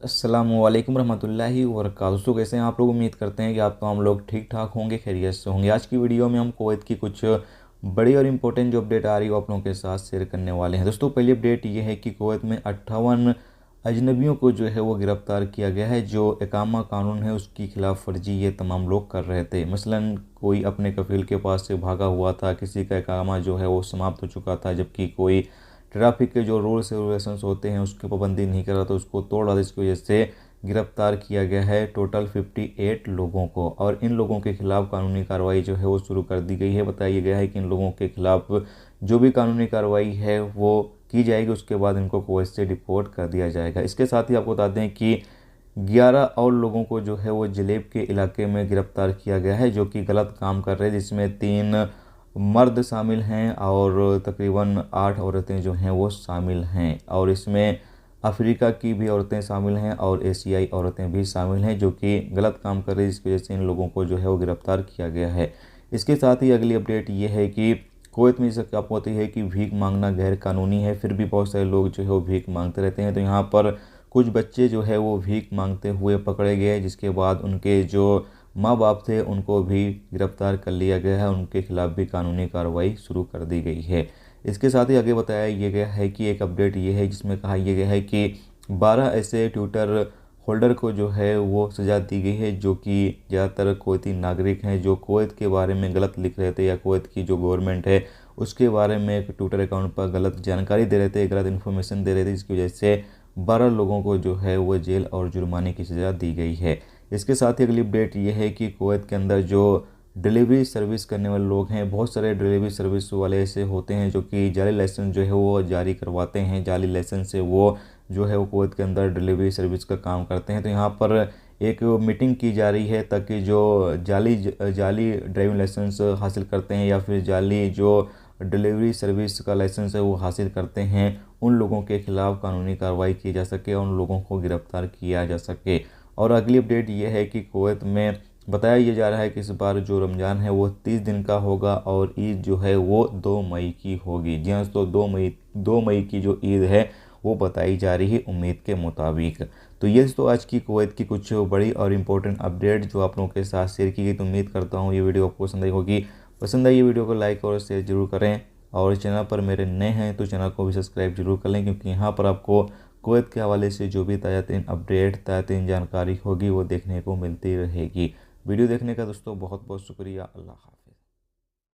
अस्सलामुअलैकुम रहमतुल्लाहि व बरकातुहू। दोस्तों कैसे हैं आप लोग। उम्मीद करते हैं कि आप तमाम लोग ठीक ठाक होंगे, खैरियत से होंगे। आज की वीडियो में हम कुवैत की कुछ बड़ी और इम्पोर्टेंट जो अपडेट आ रही है वो आप लोगों के साथ शेयर करने वाले हैं। दोस्तों पहली अपडेट ये है कि कुवैत में 58 अजनबियों को जो है वो गिरफ़्तार किया गया है। जो इकामा कानून है उसकी खिलाफ वर्जी ये तमाम लोग कर रहे थे। मसलन कोई अपने कफ़ील के पास से भागा हुआ था, किसी का इकामा जो है वो समाप्त हो चुका था, जबकि कोई ट्रैफिक के जो रूल्स रेगुलेशंस होते हैं उसकी पाबंदी नहीं कर रहा था, उसको तोड़ रहा था। इसकी वजह से गिरफ्तार किया गया है टोटल 58 लोगों को, और इन लोगों के खिलाफ कानूनी कार्रवाई जो है वो शुरू कर दी गई है। बताया गया है कि इन लोगों के खिलाफ जो भी कानूनी कार्रवाई है वो की जाएगी, उसके बाद इनको कुवैत से डिपोर्ट कर दिया जाएगा। इसके साथ ही आपको बता दें कि 11 और लोगों को जो है वो जलेब के इलाके में गिरफ्तार किया गया है, जो कि गलत काम कर रहे हैं, जिसमें 3 मर्द शामिल हैं और तकरीबन 8 औरतें जो हैं वो शामिल हैं। और इसमें अफ्रीका की भी औरतें शामिल हैं और एशियाई औरतें भी शामिल हैं, जो कि गलत काम कर रही है, जिसकी वजह से इन लोगों को जो है वो गिरफ़्तार किया गया है। इसके साथ ही अगली अपडेट ये है कि कुवैत में जैसा आपको पता ही है कि भीख मांगना गैर कानूनी है, फिर भी बहुत सारे लोग जो है वो भीख मांगते रहते हैं। तो यहाँ पर कुछ बच्चे जो है वो भीख मांगते हुए पकड़े गए, जिसके बाद उनके जो माँ बाप थे उनको भी गिरफ्तार कर लिया गया है, उनके खिलाफ भी कानूनी कार्रवाई शुरू कर दी गई है। इसके साथ ही आगे बताया ये गया है कि एक अपडेट ये है जिसमें कहा यह गया है कि 12 ऐसे ट्विटर होल्डर को जो है वो सज़ा दी गई है, जो कि ज़्यादातर कुवैती नागरिक हैं, जो कुवैत के बारे में गलत लिख रहे थे या कुवैत की जो गवर्नमेंट है उसके बारे में एक ट्विटर अकाउंट पर गलत जानकारी दे रहे थे, गलत इन्फॉर्मेशन दे रहे थे, जिसकी वजह से 12 लोगों को जो है वो जेल और जुर्माने की सज़ा दी गई है। इसके साथ ही अगली अपडेट ये है कि कुवैत के अंदर जो डिलीवरी सर्विस करने वाले लोग हैं, बहुत सारे डिलीवरी सर्विस वाले ऐसे होते हैं जो कि जाली लाइसेंस जो है वो जारी करवाते हैं। जाली लाइसेंस से वो जो है वो कुवैत के अंदर डिलीवरी सर्विस का काम करते हैं। तो यहाँ पर एक मीटिंग की जा रही है ताकि जो जाली ड्राइविंग लाइसेंस हासिल करते हैं या फिर जाली जो डिलीवरी सर्विस का लाइसेंस है वो हासिल करते हैं, उन लोगों के खिलाफ कानूनी कार्रवाई की जा सके और उन लोगों को गिरफ्तार किया जा सके। और अगली अपडेट ये है कि कुवैत में बताया ये जा रहा है कि इस बार जो रमज़ान है वो 30 दिन का होगा और ईद जो है वो 2 मई की होगी। जी हाँ, तो 2 मई की जो ईद है वो बताई जा रही है उम्मीद के मुताबिक। तो ये तो आज की कुवैत की कुछ बड़ी और इम्पोर्टेंट अपडेट जो आप लोगों के साथ शेयर की गई। तो उम्मीद करता हूँ ये वीडियो आपको पसंद आई होगी। पसंद आई ये वीडियो को लाइक और शेयर जरूर करें, और चैनल पर मेरे नए हैं तो चैनल को भी सब्सक्राइब जरूर कर लें, क्योंकि यहाँ पर आपको कुवैत के हवाले से जो भी ताज़ा तरीन अपडेट, ताज़ा तरीन जानकारी होगी वो देखने को मिलती रहेगी। वीडियो देखने का दोस्तों बहुत बहुत शुक्रिया। अल्लाह।